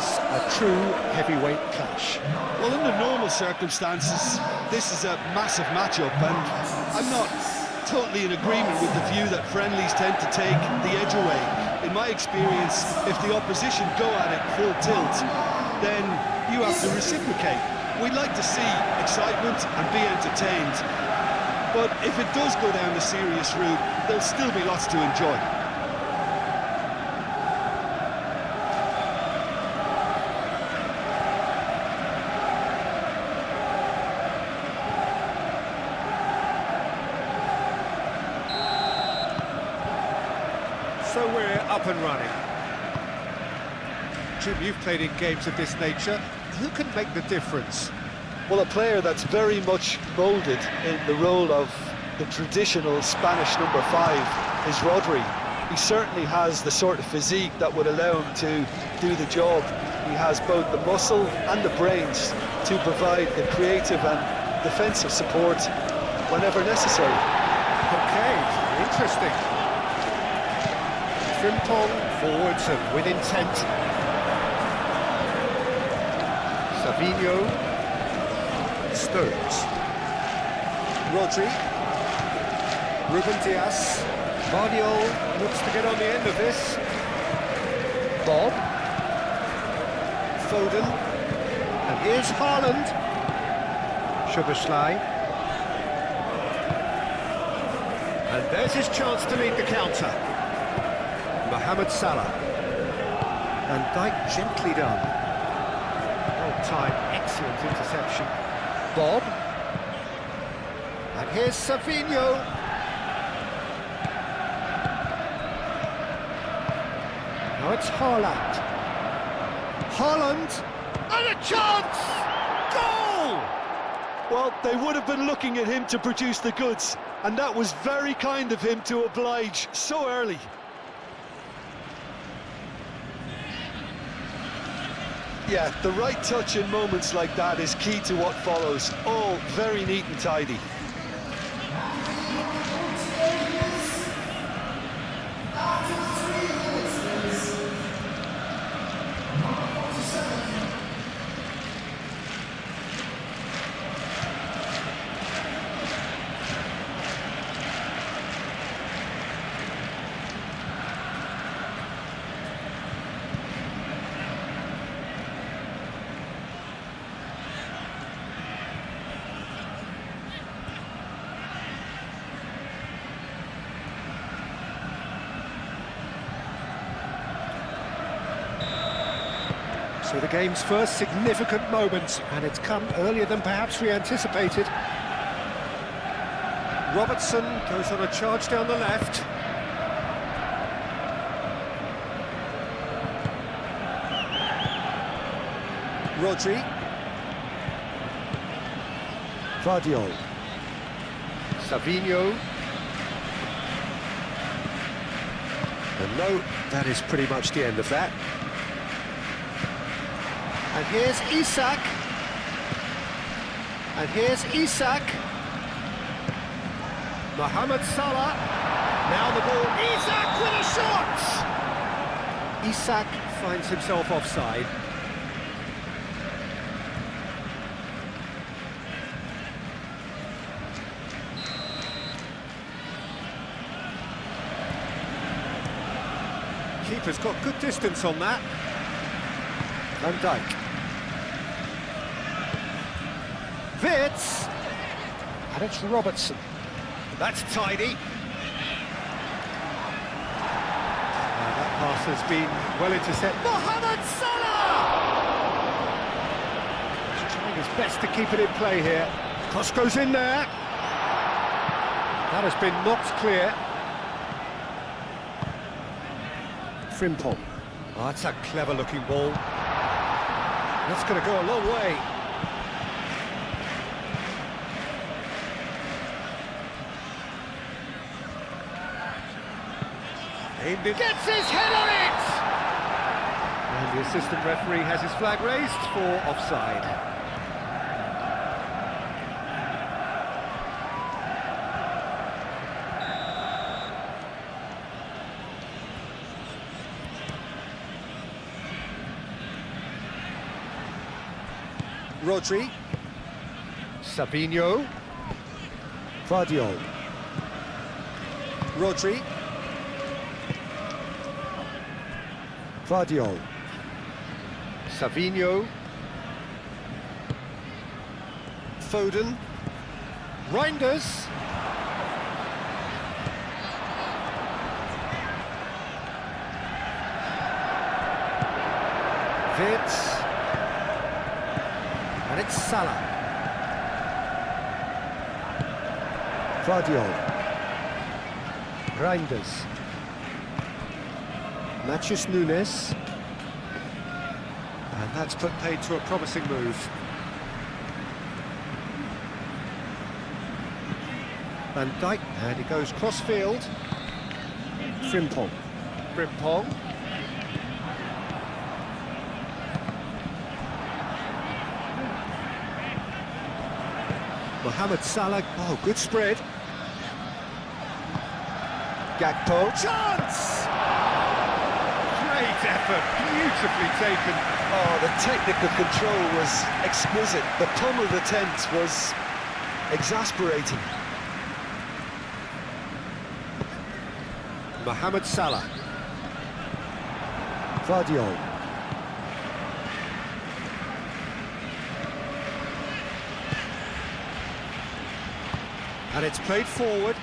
is a true heavyweight clash. Well, under normal circumstances, this is a massive matchup, and I'm not totally in agreement with the view that friendlies tend to take the edge away. In my experience, if the opposition go at it full tilt, then you have to reciprocate. We'd like to see excitement and be entertained, but if it does go down the serious route, there'll still be lots to enjoy. So we're up and running. Jim, you've played in games of this nature. Who can make the difference? Well, a player that's very much moulded in the role of the traditional Spanish number 5 is Rodri. He certainly has the sort of physique that would allow him to do the job. He has both the muscle and the brains to provide the creative and defensive support whenever necessary. Okay, interesting. Frimpong forwards and with intent. Savinho. Stones. Rodri. Ruben Dias. Guardiola looks to get on the end of this. Bob. Foden. And here's Haaland. Szoboszlai. And there's his chance to lead the counter. Mohamed Salah. And Dijk gently done. Well timed, excellent interception. Bob. And here's Savinho. Now it's Haaland. Haaland. And a chance! Goal! Well, they would have been looking at him to produce the goods, and that was very kind of him to oblige so early. Yeah, the right touch in moments like that is key to what follows. All very neat and tidy. So the game's first significant moment, and it's come earlier than perhaps we anticipated. Robertson goes on a charge down the left. Rodri. Guardiola. Savinho. And no, that is pretty much the end of that. And here's Isak. And here's Isak. Mohamed Salah. Now the ball. Isak with a shot! Isak finds himself offside. Keeper's got good distance on that. Van Dijk. Wits! And it's Robertson. That's tidy. That pass has been well intercepted. Mohamed Salah! He's trying his best to keep it in play here. Cross goes in there. That has been knocked clear. Frimpong. Oh, that's a clever-looking ball. That's going to go a long way. Aimed it. Gets his head on it! And the assistant referee has his flag raised for offside. Rodri. Savinho. Vardiol. Rodri. Vardiol. Savinho. Foden. Reinders. Wirtz. And it's Salah. Vardiol. Reinders. Matheus Nunes. And that's put paid to a promising move. Van Dijk, and he goes cross-field. Frimpong. Frimpong. Mohamed Salah, oh, good spread. Gakpo. Chance! Great effort, beautifully taken. Oh, the technical control was exquisite. The pummel of the tent was exasperating. Mohamed Salah. Vardiol. And it's played forward.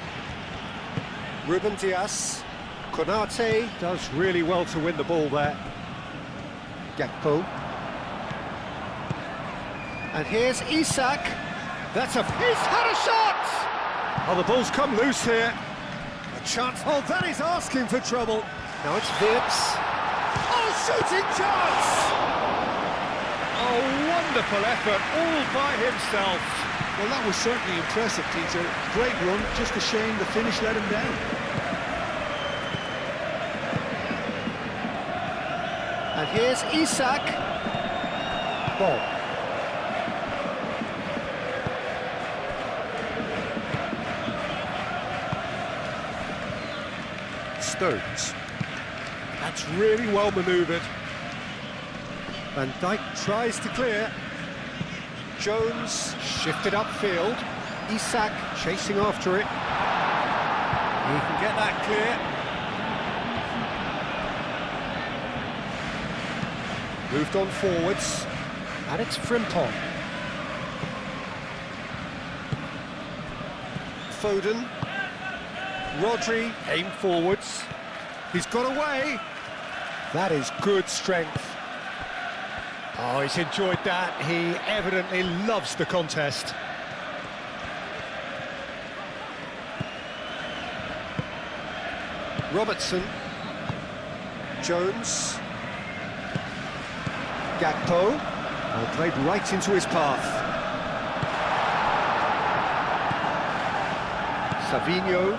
Ruben Dias. Konate does really well to win the ball there. Gakpo. And here's Isak. He's had a shot! Oh, the ball's come loose here. A chance. Oh, that is asking for trouble. Now it's Wirtz. Oh, shooting chance! Oh, wonderful effort, all by himself. Well, that was certainly impressive, Peter. Great run, just a shame the finish let him down. And here's Isak. Ball. Stones. That's really well manoeuvred. Van Dijk tries to clear. Jones shifted upfield. Isak chasing after it. He can get that clear. Moved on forwards. And it's Frimpong. Foden. Rodri, aim forwards. He's got away. That is good strength. Oh, he's enjoyed that. He evidently loves the contest. Robertson. Jones. Gakpo. Oh, played right into his path. Savinho.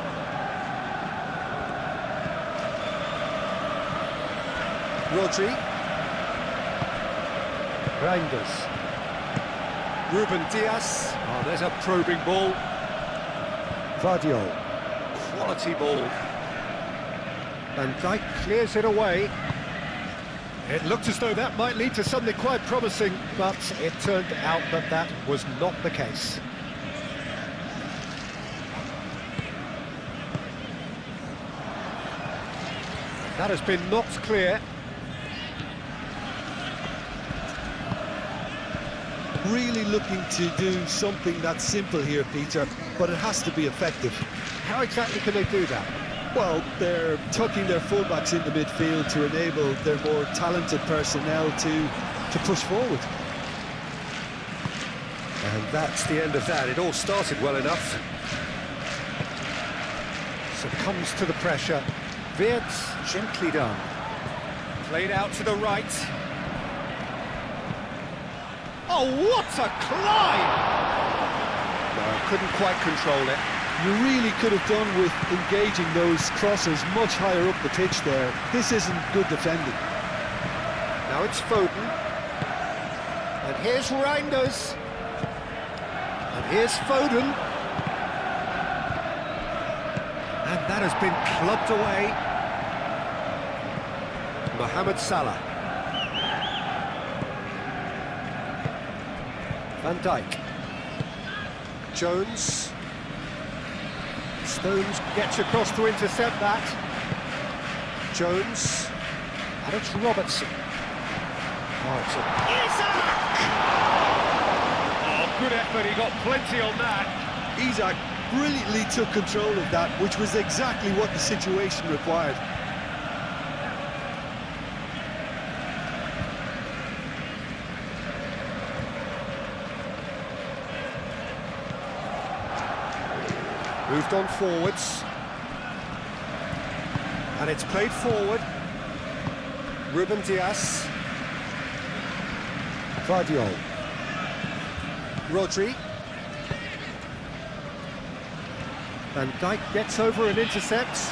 Rodri. Reinders. Ruben Dias. Oh, there's a probing ball. Vardiol. Quality ball. Van Dijk clears it away. It looked as though that might lead to something quite promising, but it turned out that that was not the case. That has been knocked clear. Really looking to do something that's simple here, Peter, but it has to be effective. How exactly can they do that? Well, they're tucking their fullbacks into midfield to enable their more talented personnel to push forward. And that's the end of that. It all started well enough. Succumbs to the pressure. Wirtz, gently done. Played out to the right. Oh, what a climb! No, couldn't quite control it. You really could have done with engaging those crosses much higher up the pitch there. This isn't good defending. Now it's Foden. And here's Reinders. And here's Foden. And that has been clubbed away. Mohamed Salah. Van Dijk. Jones. Stones gets across to intercept that. Jones. And it's Robertson. Oh, it's Oh, good effort, he got plenty on that. Isak brilliantly took control of that, which was exactly what the situation required. moved on forwards. And it's played forward. Ruben Dias. Vardiol. Rodri. Van Dijk gets over and intercepts.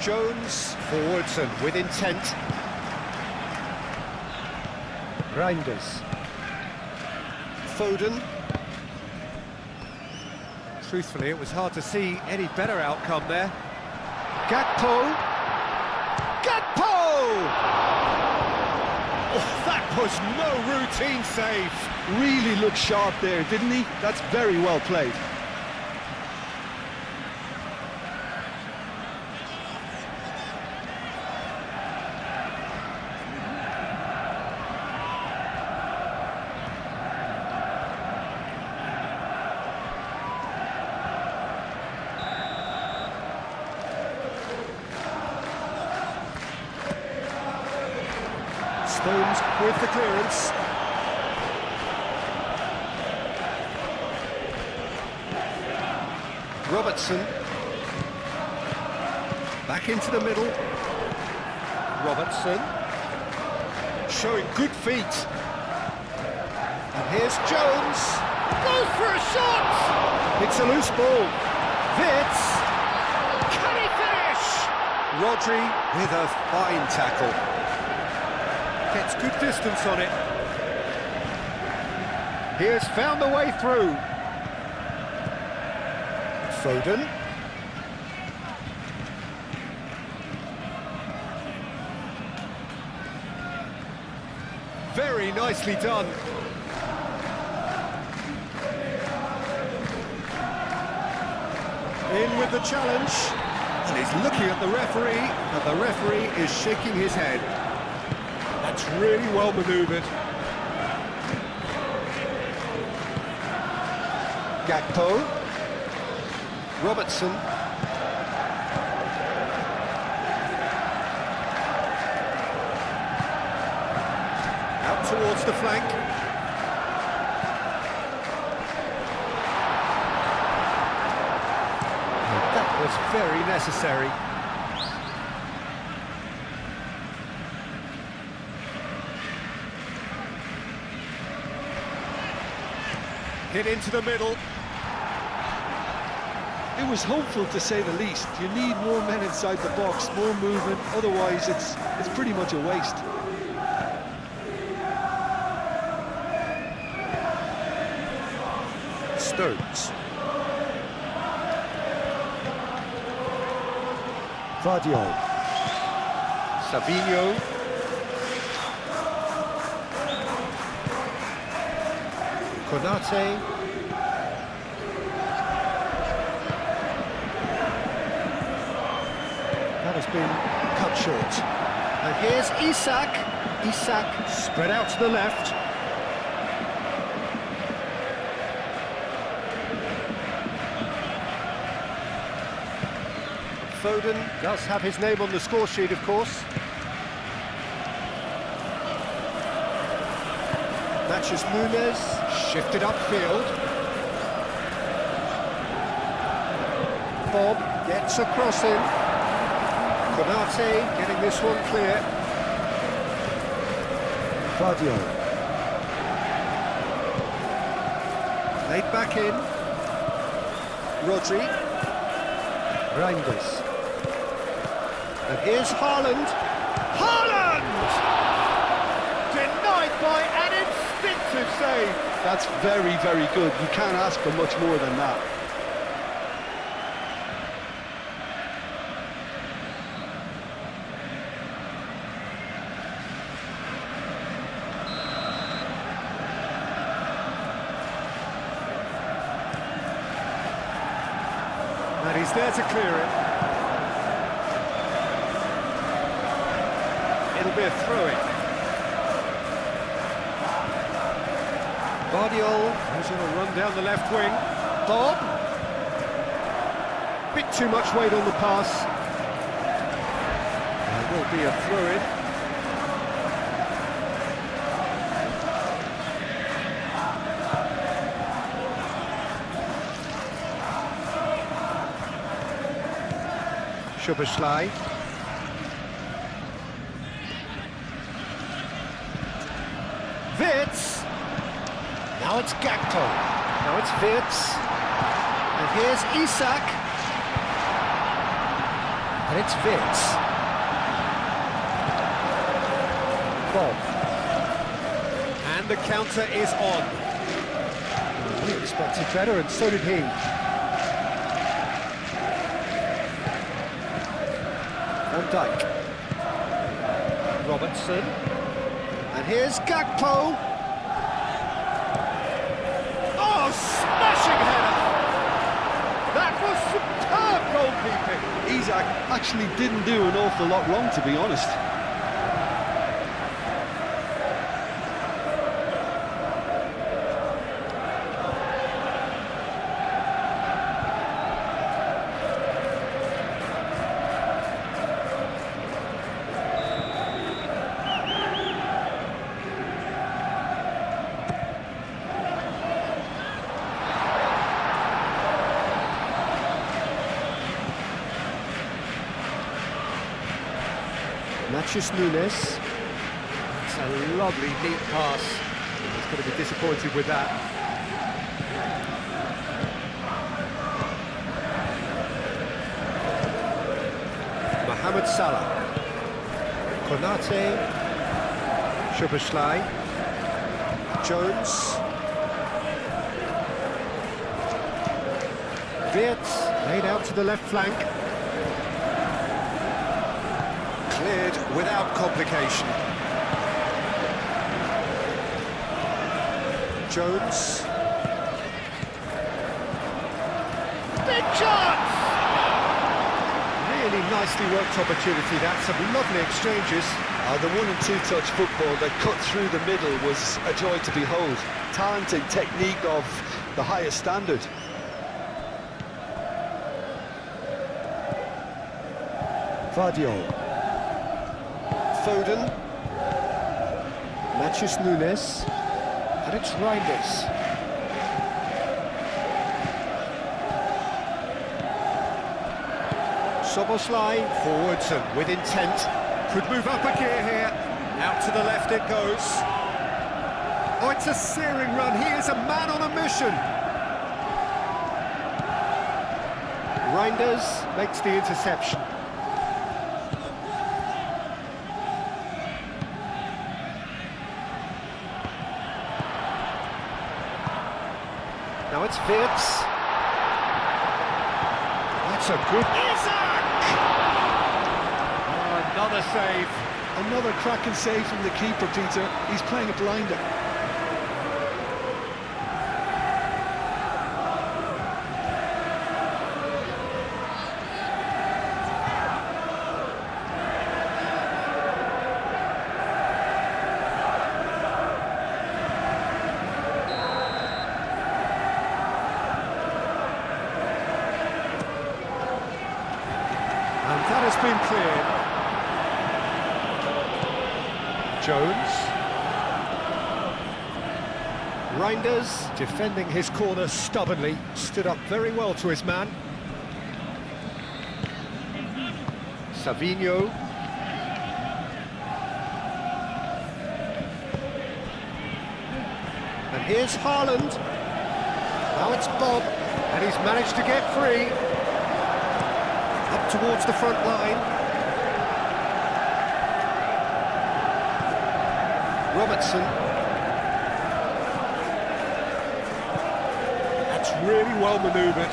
Jones forwards and with intent. Reinders. Foden. Truthfully, it was hard to see any better outcome there. Gakpo. Gakpo! Oh, that was no routine save. Really looked sharp there, didn't he? That's very well played. Stones with the clearance. Robertson. Back into the middle. Robertson. Showing good feet. And here's Jones. Goes for a shot! It's a loose ball. Vitz. Can he finish? Rodri with a fine tackle. Gets good distance on it. He has found the way through. Foden. Very nicely done. In with the challenge. And he's looking at the referee, and the referee is shaking his head. That's really well manoeuvred. Gakpo. Robertson. Out towards the flank. And that was very necessary. Hit into the middle. It was hopeful, to say the least. You need more men inside the box, more movement, otherwise it's pretty much a waste. Stones. Vardiol. Savinho. Konate. That has been cut short. And here's Isak. Isak spread out to the left. Foden does have his name on the score sheet, of course. Matches Nunes, shifted upfield. Bob gets a cross in. Konate getting this one clear. Vardiol. Laid back in. Rodri. Reinders. And here's Haaland. Haaland! Denied by an instinctive save. That's very, very good. You can't ask for much more than that. he's there to clear it. It'll be a throw-in. Guardiola is going to run down the left wing. Bob. Bit too much weight on the pass. There will be a throw-in. Szoboszlai. Wirtz. Now it's Gakpo. Now it's Wirtz. And here's Isak. And it's Wirtz. Bob. And the counter is on. We expected better, and so did he. Van Dijk. Robertson. And here's Gakpo. Oh, smashing header! That was superb goalkeeping. Isak actually didn't do an awful lot wrong, to be honest. Nunes. It's a lovely, neat pass. He's going to be disappointed with that. Mohamed Salah. Konate. Szoboszlai. Jones. Wirtz laid out to the left flank. Cleared without complication. Jones. Big chance! Really nicely worked opportunity, that's some lovely exchanges. The 1- and 2-touch football that cut through the middle was a joy to behold. Talented technique of the highest standard. Guardiola. Foden. Nunes. And it's Reinders. Szoboszlai forwards and with intent. Could move up a gear here. Out to the left it goes. Oh, it's a searing run. He is a man on a mission. Reinders makes the interception. Now it's Wirtz. That's a good... Isak! Oh, another save. Another cracking save from the keeper, Peter. He's playing a blinder. And that has been cleared. Jones. Reinders, defending his corner stubbornly, stood up very well to his man. Savinho. And here's Haaland. Now it's Bob, and he's managed to get free. Up towards the front line. Robertson. That's really well manoeuvred.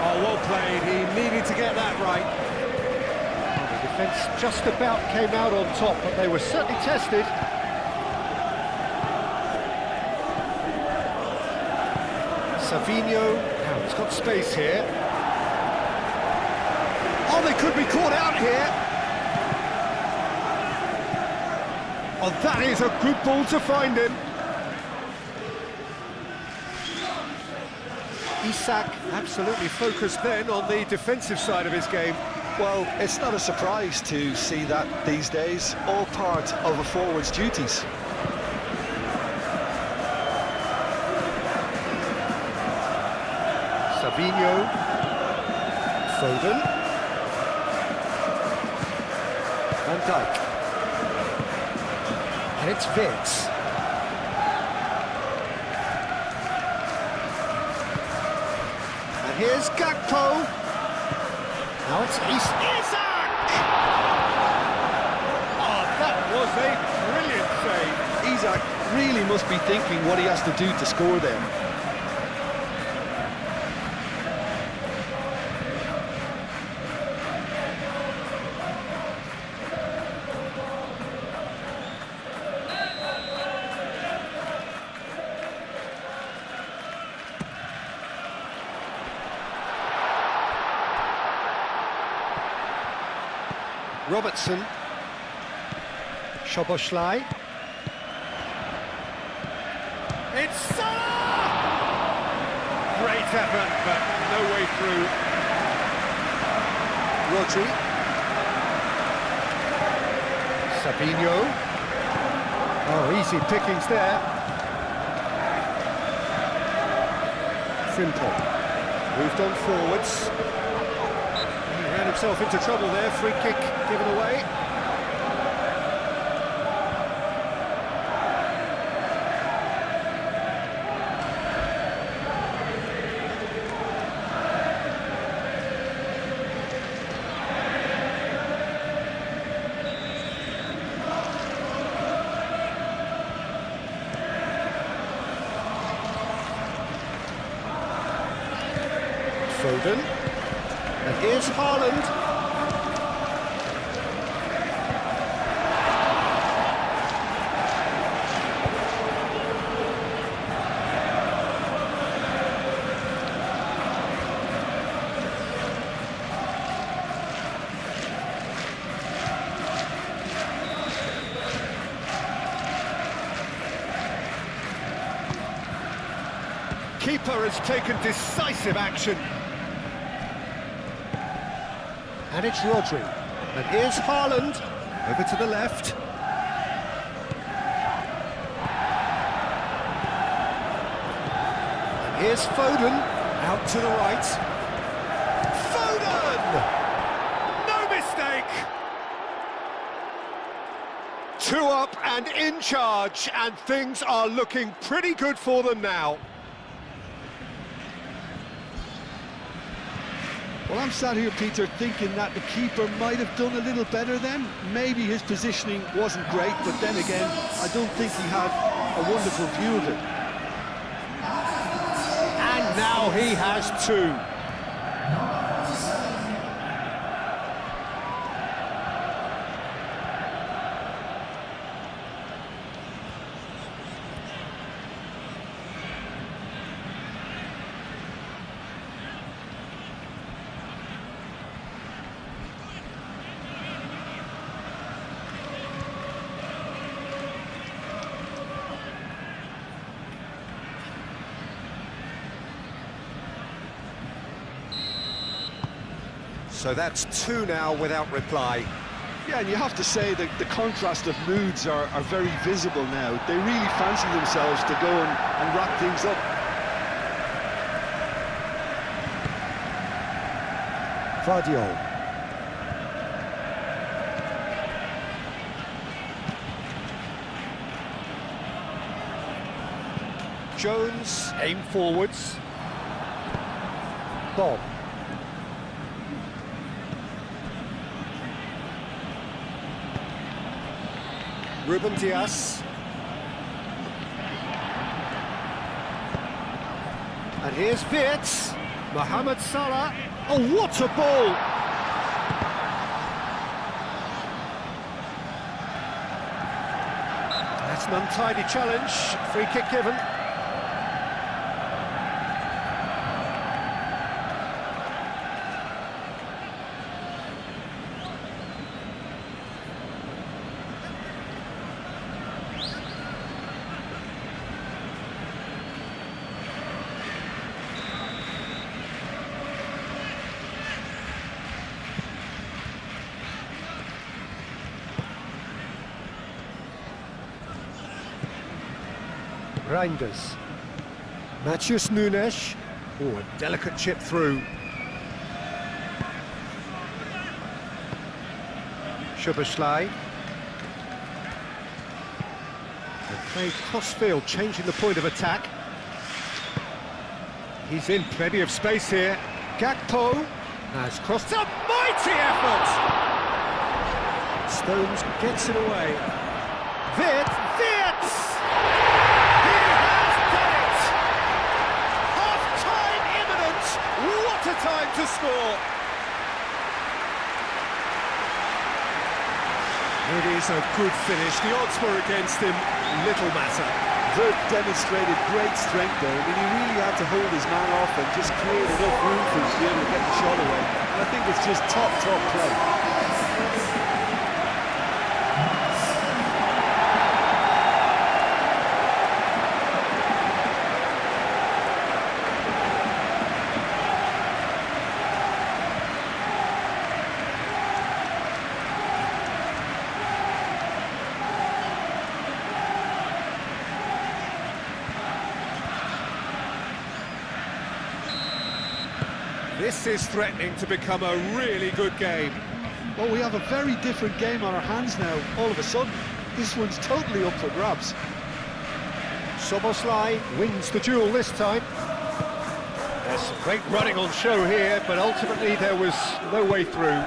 Oh, well played. He needed to get that right. Well, the defence just about came out on top, but they were certainly tested. Savinho, now he's got space here. Oh, they could be caught out here. Oh, that is a good ball to find him. Isak absolutely focused then on the defensive side of his game. Well, it's not a surprise to see that these days, all part of a forward's duties. Savinho, Foden, Van Dijk, and it's Vitz. And here's Gakpo. Now it's Isak! Oh, that was a brilliant save. Isak really must be thinking what he has to do to score there. Robertson, Szoboszlai, It's Salah! Great effort, but no way through. Rodri, Savinho. Oh, easy pickings there. Frimpong moved on forwards. He ran himself into trouble there. Free kick given away. Foden, and here's Haaland. Keeper has taken decisive action. And it's Rodri. And here's Haaland. Over to the left. And here's Foden. Out to the right. Foden! No mistake! 2 up and in charge, and things are looking pretty good for them now. Well, I'm sat here, Peter, thinking that the keeper might have done a little better then. Maybe his positioning wasn't great, but then again, I don't think he had a wonderful view of it. And now he has 2. So that's 2 now without reply. Yeah, and you have to say that the contrast of moods are very visible now. They really fancy themselves to go and wrap things up. Vardiol. Jones, aim forwards. Bob. Ruben Dias. And here's Vitz. Mohamed Salah. Oh, what a ball! That's an untidy challenge. Free kick given. Reinders. Matheus Nunes. Oh, a delicate chip through. Szoboszlai. They play cross-field, changing the point of attack. He's in plenty of space here. Gakpo has crossed. A mighty effort! Stones gets it away. Wirtz! He has done it! Half-time imminent! What a time to score! It is a good finish. The odds were against him. Little matter. Wirtz demonstrated great strength there. I mean, he really had to hold his man off and just create enough room for him to be able to get the shot away. And I think it's just top play. This is threatening to become a really good game. Well, we have a very different game on our hands now, all of a sudden. This one's totally up for grabs. Szoboszlai wins the duel this time. There's some great running on show here, but ultimately there was no way through.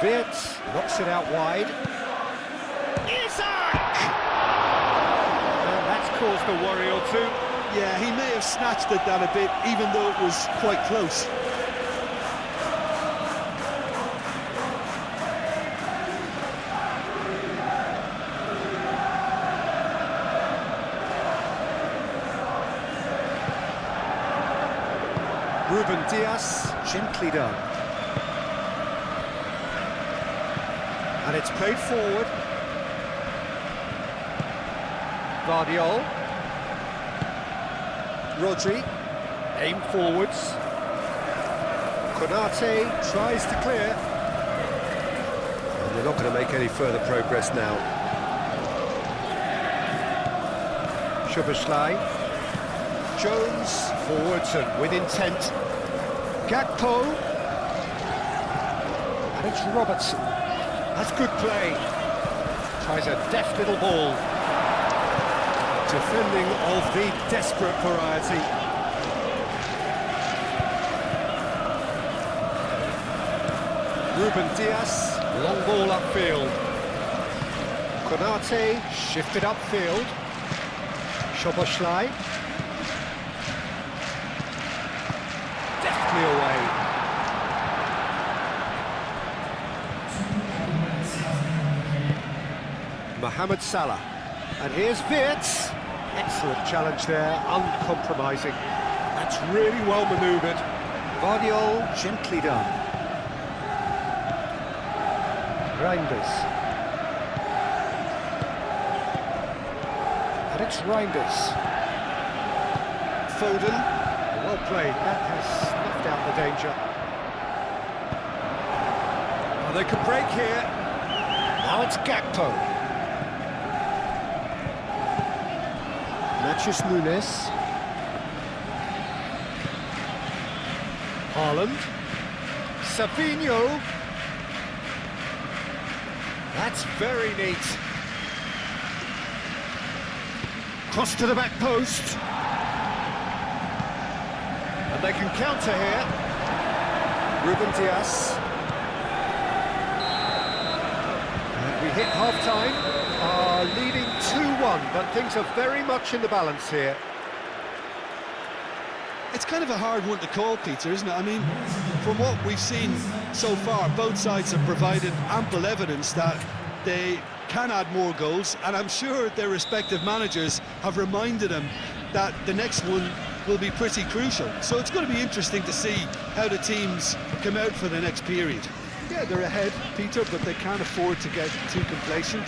Wirtz knocks it out wide. Isak! And that's caused a worry or two. Yeah, he may have snatched at that a bit, even though it was quite close. Ruben Dias, gently done. And it's played forward. Guardiol. Rodri, aim forwards. Konate tries to clear. And they're not going to make any further progress now. Szoboszlai. Jones, forwards and with intent. Gakpo. And it's Robertson. That's good play. Tries a deft little ball. Defending of the desperate variety. Ruben Dias, long ball upfield. Konate shifted upfield. Szoboszlai. Deftly away. Mohamed Salah. And here's Wirtz. Excellent challenge there, uncompromising. That's really well manoeuvred. Guardiol, gently done. Reinders. And it's Reinders. Foden. Well played, that has snuffed out the danger. Oh, they can break here. Now it's Gakpo. Matheus Nunes. Haaland. Savinho. That's very neat. Cross to the back post. And they can counter here. Ruben Dias. And we hit half-time. Leading 2-1, but things are very much in the balance here. It's kind of a hard one to call, Peter, isn't it? I mean, from what we've seen so far, both sides have provided ample evidence that they can add more goals, and I'm sure their respective managers have reminded them that the next one will be pretty crucial. So it's going to be interesting to see how the teams come out for the next period. Yeah, they're ahead, Peter, but they can't afford to get too complacent.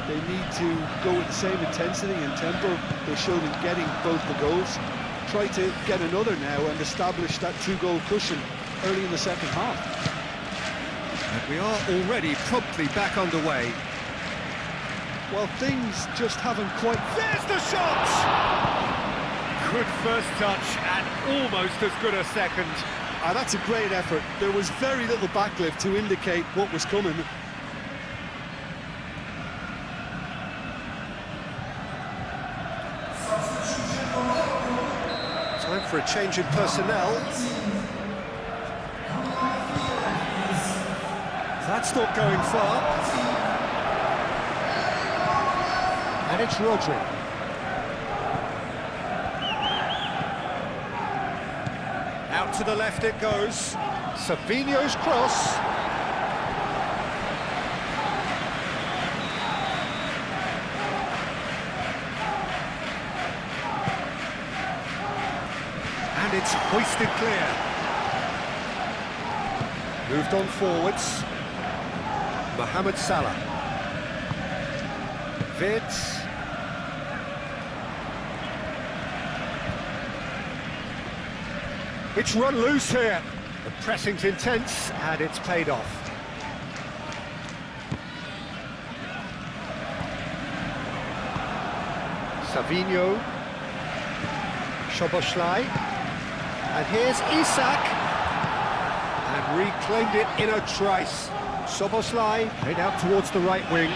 They need to go with the same intensity and tempo they showed in getting both the goals. Try to get another now and establish that two-goal cushion early in the second half. And we are already promptly back underway. Well, things just haven't quite... There's the shot! Good first touch and almost as good a second. Ah, that's a great effort. There was very little backlift to indicate what was coming. Time for a change in personnel. That's not going far. And it's Rodri. Out to the left it goes. Savinho's cross. And it's hoisted clear. Moved on forwards. Mohamed Salah. Vids. It's run loose here. The pressing's intense and it's paid off. Savinho. Szoboszlai. And here's Isak. And reclaimed it in a trice. Szoboszlai head out towards the right wing.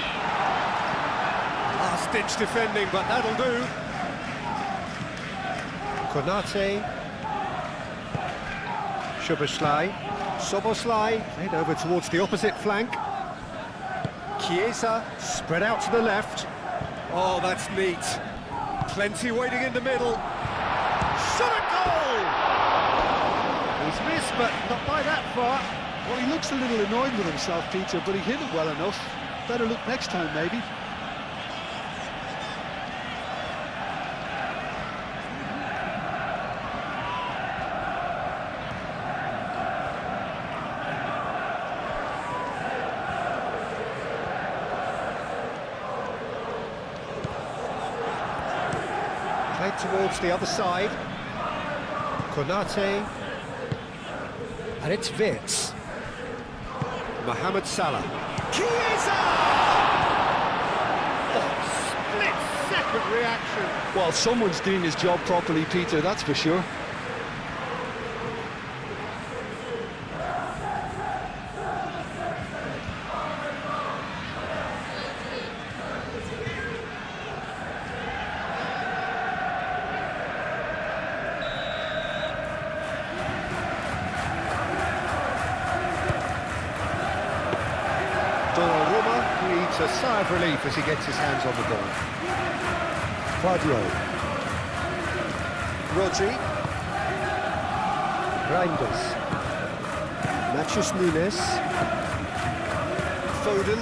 Last-ditch defending, but that'll do. Konate. Szoboszlai head over towards the opposite flank. Chiesa spread out to the left. Oh, that's neat. Plenty waiting in the middle. Shot a goal! He's missed, but not by that far. Well, he looks a little annoyed with himself, Peter, but he hit it well enough. Better look next time, maybe. Played towards the other side. Konate. And it's Vitz. Mohamed Salah. Chiesa! Oh, split-second reaction. Well, someone's doing his job properly, Peter, that's for sure. Breathes a sigh of relief as he gets his hands on the ball. Vardio. Rodri. Reinders. Matheus Nunes. Foden.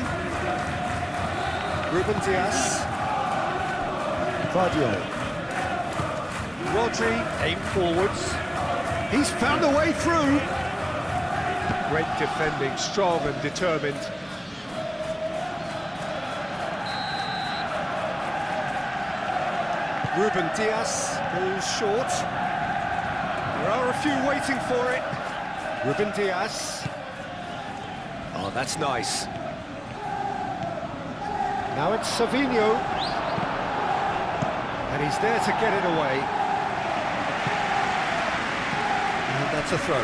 Ruben Dias. Vardio. Rodri, aim forwards. He's found a way through. Great defending, strong and determined. Ruben Dias goes short. There are a few waiting for it. Ruben Dias. Oh, that's nice. Now it's Savinho. And he's there to get it away. And that's a throw.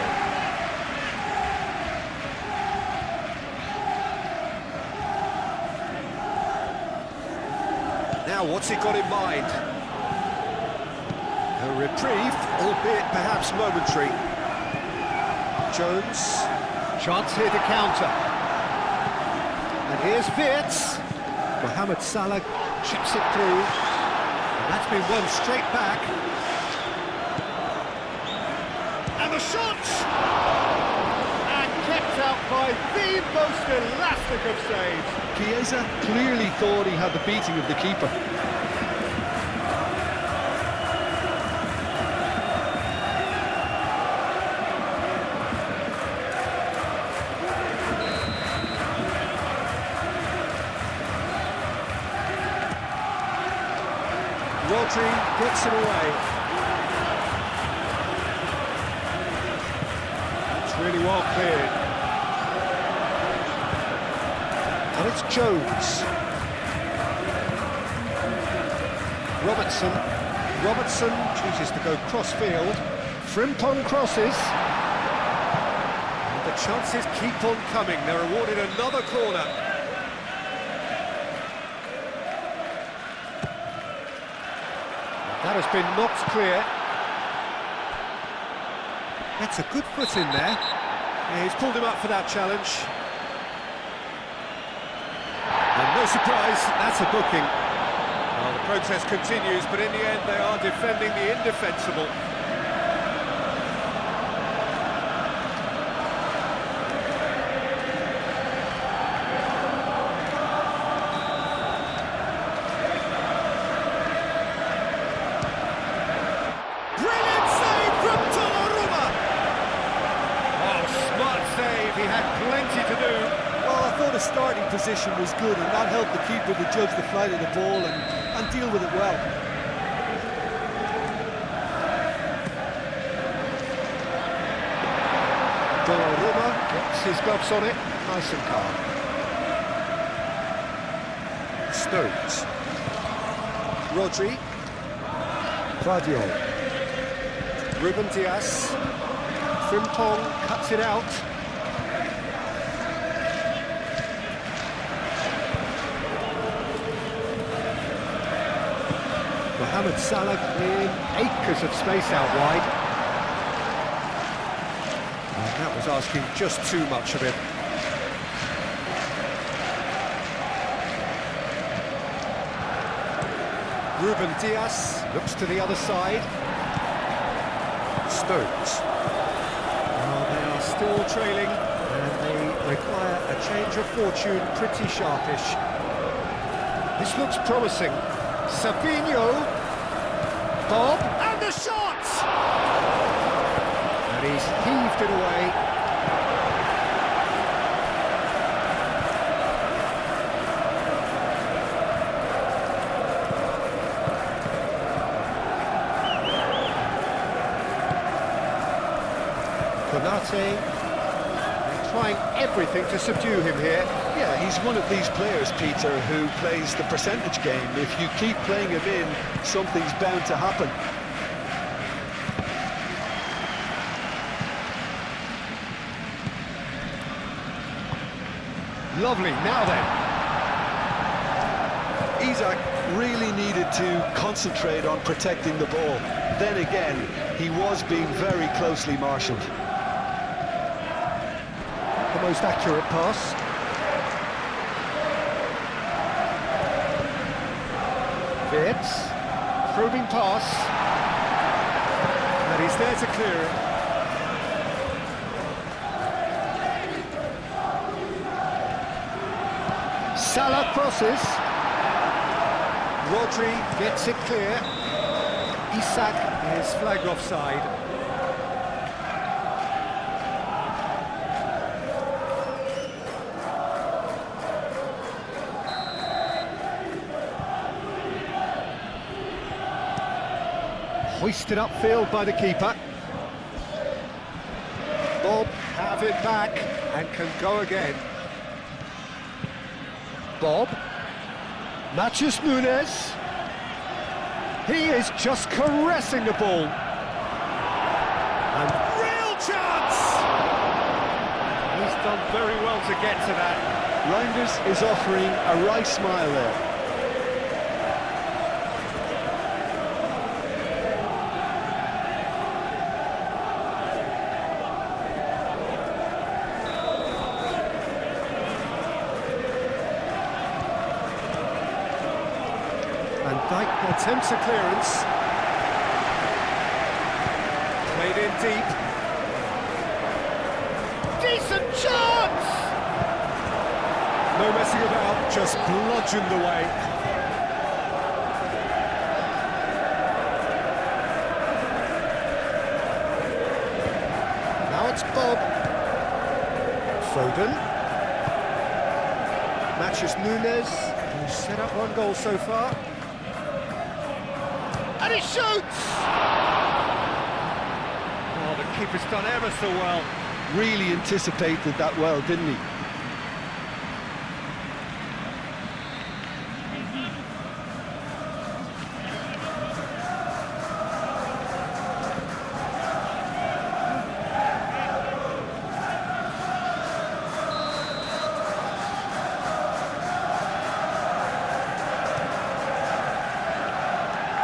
Now, what's he got in mind? A reprieve, albeit perhaps momentary. Jones, chance here to counter. And here's Vitz. Mohamed Salah chips it through. And that's been won straight back. And the shot! And kept out by the most elastic of saves. Chiesa clearly thought he had the beating of the keeper. Rodri gets it away. It's really well cleared. And it's Jones. Robertson chooses to go cross-field. Frimpong crosses. And the chances keep on coming. They're awarded another corner. That has been knocked clear. That's a good foot in there. Yeah, he's pulled him up for that challenge. And no surprise, that's a booking. Well, the protest continues, but in the end they are defending the indefensible. Brilliant save from Donnarumma! Oh, smart save, he had plenty to do. Well, I thought his starting position was good, and that helped the keeper to judge the flight of the ball and deal with it well. Donnarumma gets his gloves on it, nice and calm. Stones. Rodri. Vardiol. Ruben Dias. Frimpong cuts it out. Mohamed Salah in acres of space out wide. And that was asking just too much of him. Ruben Dias looks to the other side. Stones. Well, they are still trailing, and they require a change of fortune pretty sharpish. This looks promising. Savinho, Bob, and the shot! And he's heaved it away. Konate, they're trying everything to subdue him here. Yeah, he's one of these players, Peter, who plays the percentage game. If you keep playing him in, something's bound to happen. Lovely, now then. Isak really needed to concentrate on protecting the ball. Then again, he was being very closely marshalled. The most accurate pass. Wirtz, probing pass, and he's there to clear it. Salah crosses. Rodri gets it clear. Isak is flagged offside. Hoisted upfield by the keeper. Bob have it back and can go again. Bob. Matheus Nunes. He is just caressing the ball. And real chance! He's done very well to get to that. Reinders is offering a right smile there. And Dijk attempts a clearance. Played in deep. Decent chance! No messing about, just bludgeoned away. Now it's Bob. Foden. Matheus Nunes, who's set up one goal so far. And he shoots! Oh, the keeper's done ever so well. Really anticipated that well, didn't he?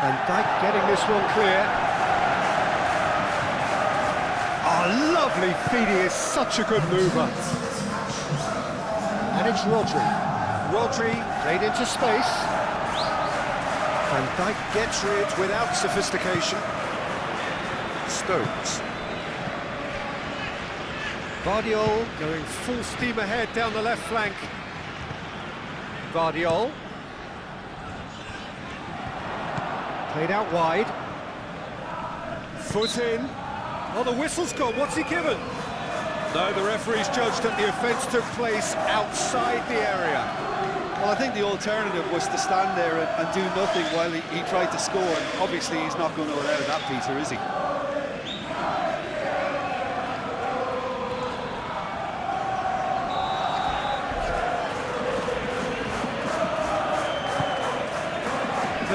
Van Dijk getting this one clear. Oh, lovely feed, he is such a good mover. And it's Rodri. Rodri played into space. Van Dijk gets rid without sophistication. Stones. Vardiol going full steam ahead down the left flank. Vardiol. Played out wide. Foot in. Oh, the whistle's gone. What's he given? No, the referee's judged that the offence took place outside the area. Well, I think the alternative was to stand there and do nothing while he tried to score. And obviously, he's not going to allow that, Peter, is he?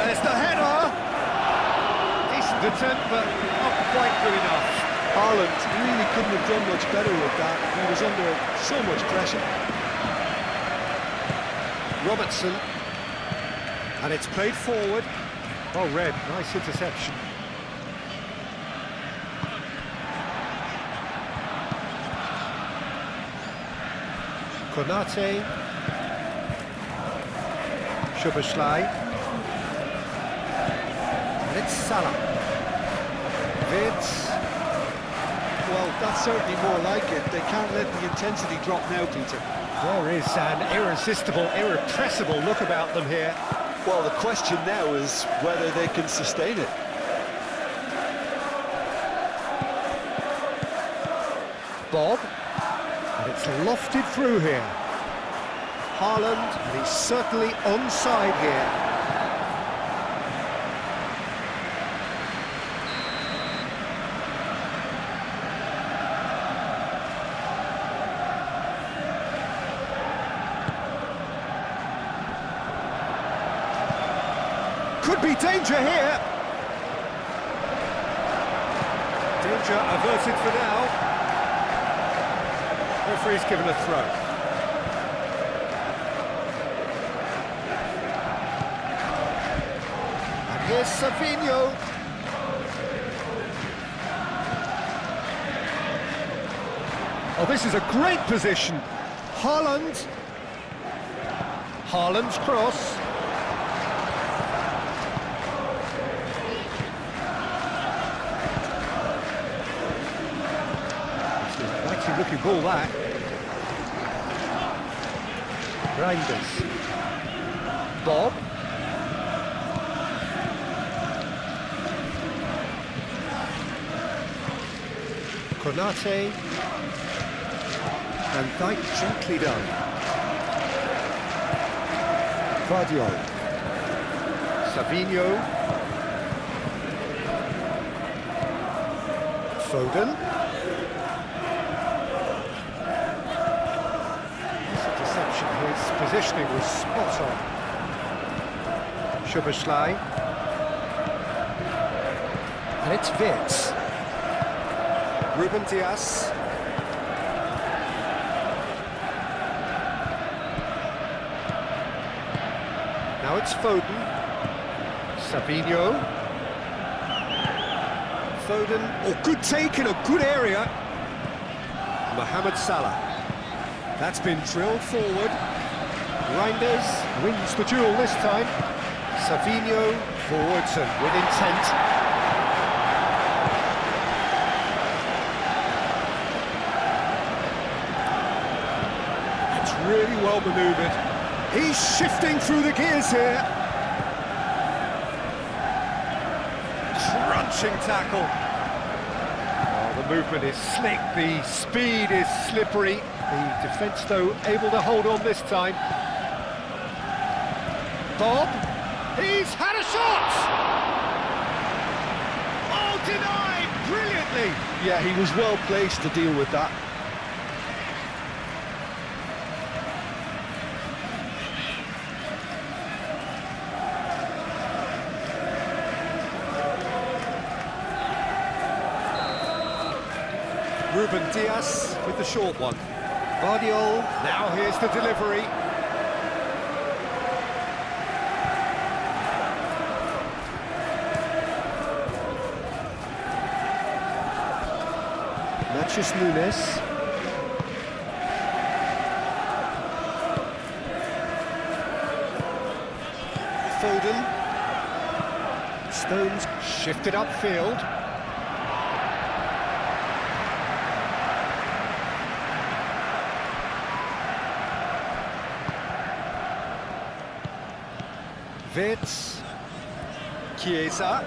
There's the header! Decent attempt, but not quite good enough. Haaland really couldn't have done much better with that. He was under so much pressure. Robertson. And it's played forward. Oh, Red, nice interception. Konate. Szoboszlai. And it's Salah. Vids. Well, that's certainly more like it. They can't let the intensity drop now, Peter. There is an irresistible, irrepressible look about them here. Well, the question now is whether they can sustain it. Bob. And it's lofted through here. Haaland, and he's certainly onside here. Could be danger here. Danger averted for now. Referee's given a throw. And here's Savinho. Oh, this is a great position. Haaland. Haaland's cross. Looking ball that. Reinders. Bob. Konate. And Dijk gently done. Vardiol. Savinho. Foden. His positioning was spot on. Szoboszlai. And it's Vids. Ruben Dias. Now it's Foden. Savinho. Foden. Oh, good take in a good area. Mohamed Salah. That's been drilled forward. Reinders wins the duel this time. Savinho forwards and with intent. It's really well manoeuvred. He's shifting through the gears here. Crunching tackle. Oh, the movement is slick, the speed is slippery. The defence, though, able to hold on this time. Bob, he's had a shot! Oh, denied brilliantly! Yeah, he was well placed to deal with that. Ruben Dias with the short one. Vardiol, now here's the delivery. Matheus Nunes. Foden. Stones shifted upfield. Wirtz. Chiesa.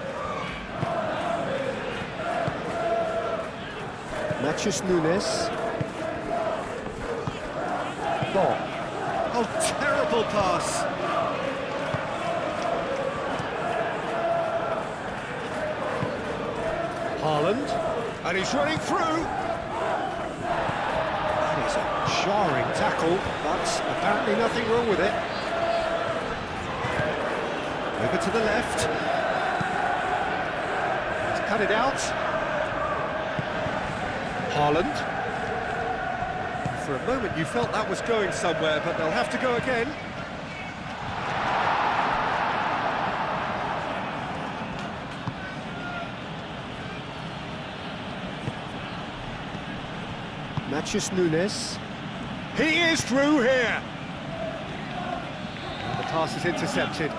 Matheus Nunes. Ball. Oh, terrible pass. Haaland, and he's running through. That is a jarring tackle, but apparently nothing wrong with it. Over to the left. He's cut it out. Haaland. For a moment you felt that was going somewhere, but they'll have to go again. Matheus Nunes. He is through here. And the pass is intercepted.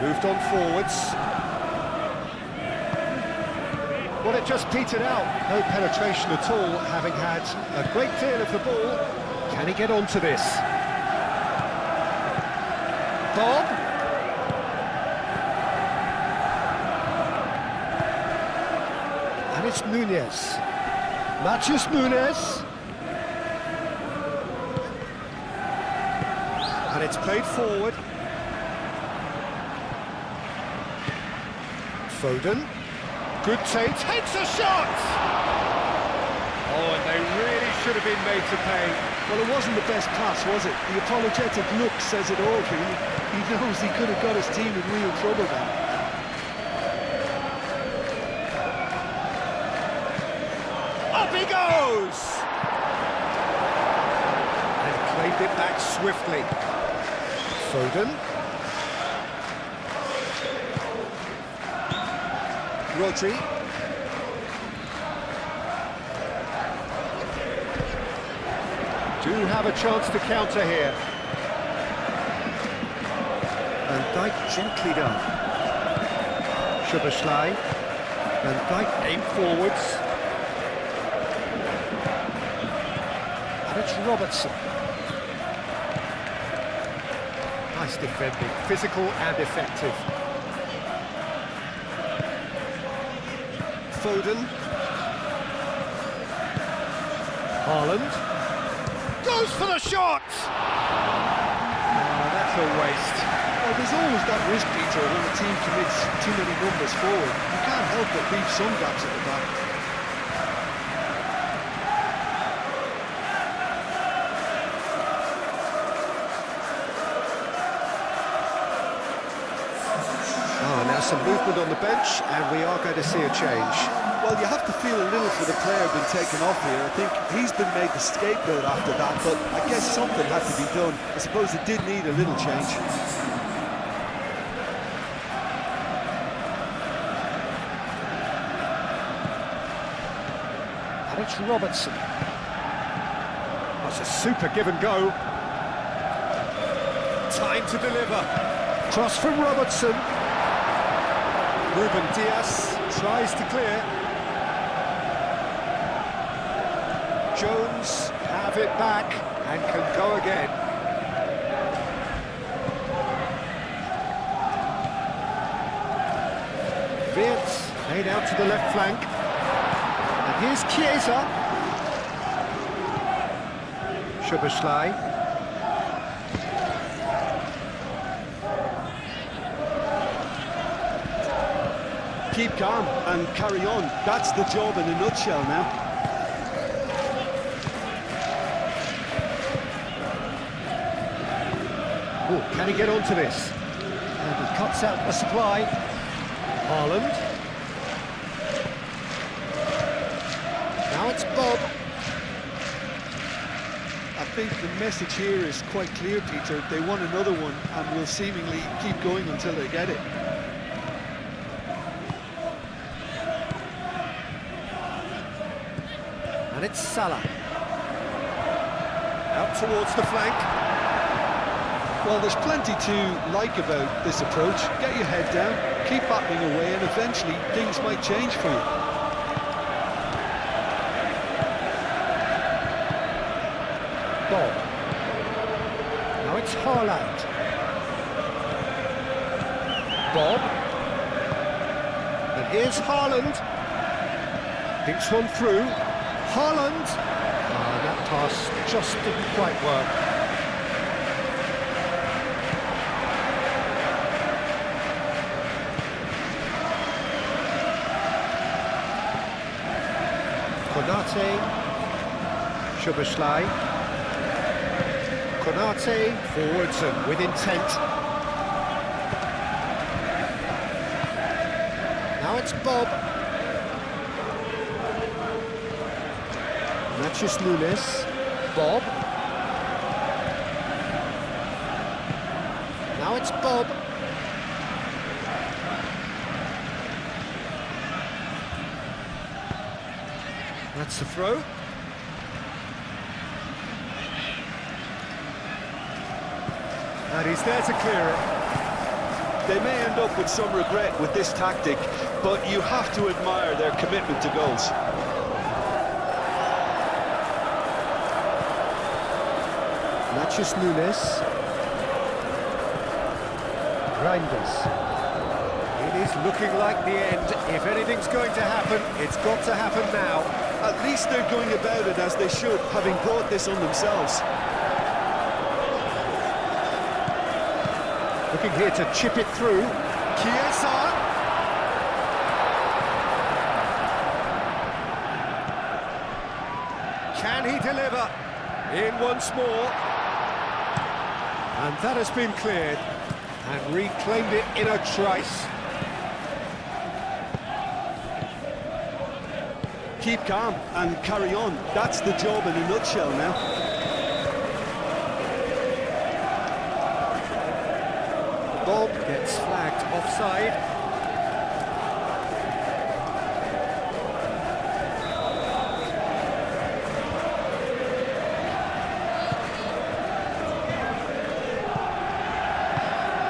Moved on forwards. Well, it just petered out. No penetration at all, having had a great deal of the ball. Can he get onto this? Bob. And it's Nunes. Matheus Nunes. And it's played forward. Foden. Good save, takes a shot! Oh, and they really should have been made to pay. Well, it wasn't the best pass, was it? The apologetic look says it all, really. He knows he could have got his team in real trouble then. Up he goes! And claimed it back swiftly. Foden. Rodri. Do have a chance to counter here. Van Dijk gently done. Szoboszlai. Van Dijk aim forwards. And it's Robertson. Nice defending, physical and effective. Foden. Haaland. Goes for the shot! Oh, that's a waste. Well, there's always that risk, Peter, when a team commits too many numbers forward. You can't help but leave some gaps at the back. Now some movement on the bench, and we are going to see a change. Well, you have to feel a little for the player being taken off here. I think he's been made the scapegoat after that, but I guess something had to be done. I suppose it did need a little change. And it's Robertson. That's a super give and go. Time to deliver. Cross from Robertson. Ruben Dias tries to clear. Jones have it back and can go again. Wirtz made out to the left flank. And here's Chiesa. Szoboszlai. Keep calm and carry on. That's the job in a nutshell now. Oh, can he get onto this? And he cuts out the supply. Haaland. Now it's Bob. I think the message here is quite clear, Peter. They want another one and will seemingly keep going until they get it. And it's Salah. Out towards the flank. Well, there's plenty to like about this approach. Get your head down, keep battling away, and eventually things might change for you. Bob. Now it's Haaland. Bob. And here's Haaland. Thinks one through. Haaland. That pass just didn't quite work. Konate. Szoboszlai. Konate forwards and with intent. Now it's Bob. Matthews Nunes. Bob. Now it's Bob. That's the throw. And he's there to clear it. They may end up with some regret with this tactic, but you have to admire their commitment to goals. Matthews Nunes. Reinders. It is looking like the end. If anything's going to happen, it's got to happen now. At least they're going about it as they should, having brought this on themselves. Looking here to chip it through. Chiesa. Can he deliver? In once more. And that has been cleared. And reclaimed it in a trice. Keep calm and carry on. That's the job in a nutshell now. Bob gets flagged offside.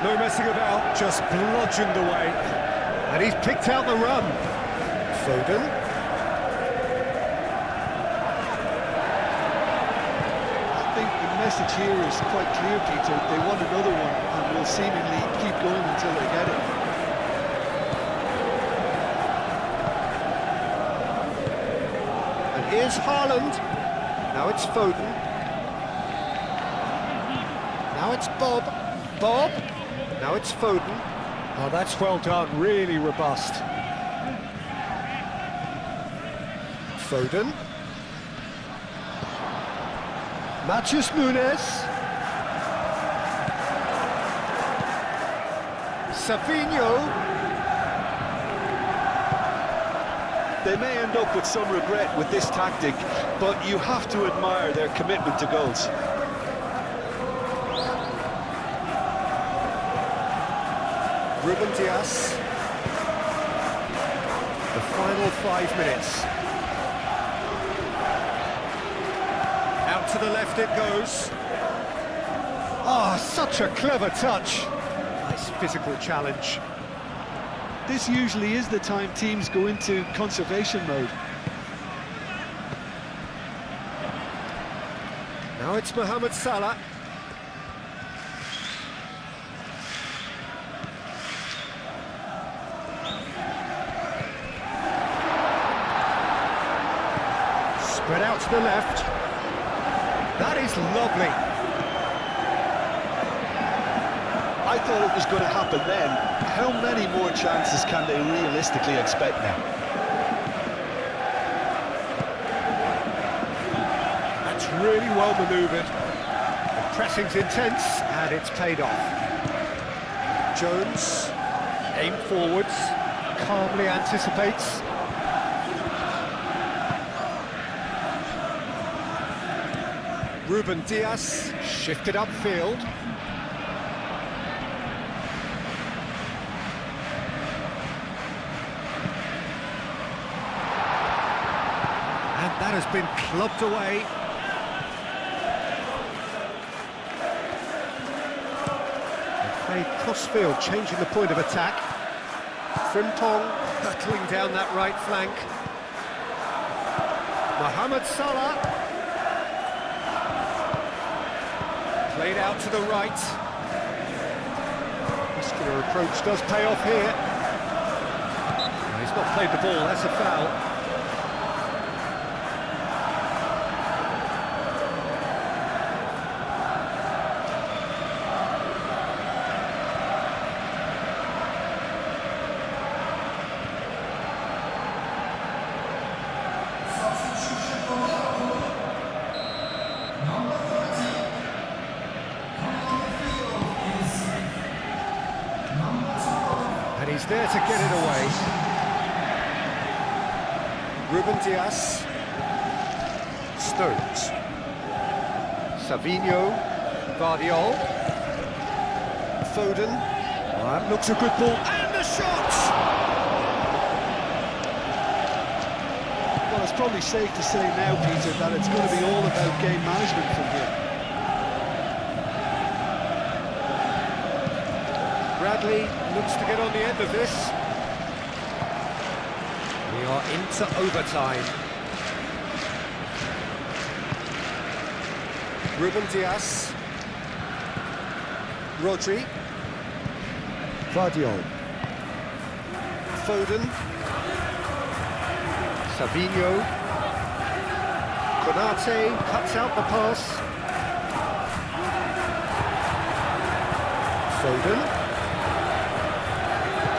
No messing about, just bludgeoned away. And he's picked out the run. Foden. The message here is quite clear, Peter. They want another one and will seemingly keep going until they get it. And here's Haaland. Now it's Foden. Now it's Bob. Bob. Now it's Foden. Oh, that's well done. Really robust. Foden. Matthews Nunes. Savinho. They may end up with some regret with this tactic, but you have to admire their commitment to goals. Ruben Dias. The final 5 minutes. Out to the left it goes. Ah, such a clever touch. Nice physical challenge. This usually is the time teams go into conservation mode. Now it's Mohamed Salah. Spread out to the left. That is lovely. I thought it was going to happen then. How many more chances can they realistically expect now? That's really well manoeuvred. The pressing's intense and it's paid off. Jones, aimed forwards, calmly anticipates. Ruben Dias shifted upfield. And That has been clubbed away. They played cross-field, changing the point of attack. Frimpong hurtling down that right flank. Mohamed Salah. Played out to the right. Muscular approach does pay off here. No, he's not played the ball, that's a foul. And he's there to get it away. Ruben Dias. Stones. Savinho. Guardiol. Foden. That looks a good ball. And the shot! Well, it's probably safe to say now, Peter, that it's going to be all about game management from here. Bradley looks to get on the end of this. We are into overtime. Ruben Dias. Rodri. Guardiol. Foden. Savinho. Konate cuts out the pass. Foden.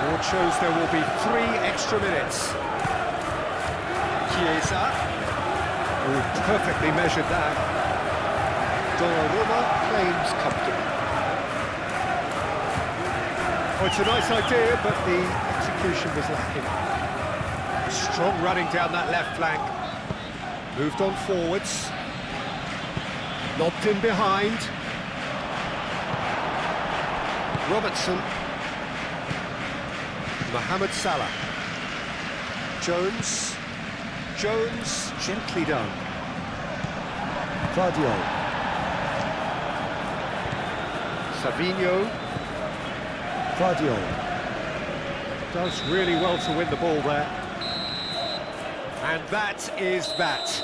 Board shows there will be 3 extra minutes. Chiesa. Oh, perfectly measured that. Donnarumma claims comfortably. Oh, it's a nice idea, but the execution was lacking. Strong running down that left flank. Moved on forwards. Lobbed in behind. Robertson. Mohamed Salah. Jones. Jones, gently done. Guardiol. Savinho. Guardiol. Does really well to win the ball there. And that is that.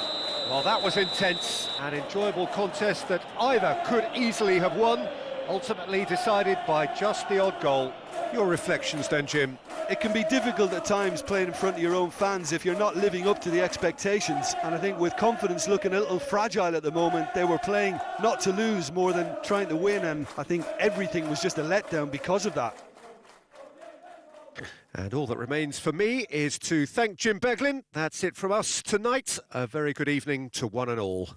Well, that was intense, an enjoyable contest that either could easily have won, ultimately decided by just the odd goal. Your reflections then, Jim? It can be difficult at times playing in front of your own fans if you're not living up to the expectations, and I think with confidence looking a little fragile at the moment, they were playing not to lose more than trying to win, and I think everything was just a letdown because of that. And all that remains for me is to thank Jim Beglin. That's it from us tonight. A very good evening to one and all.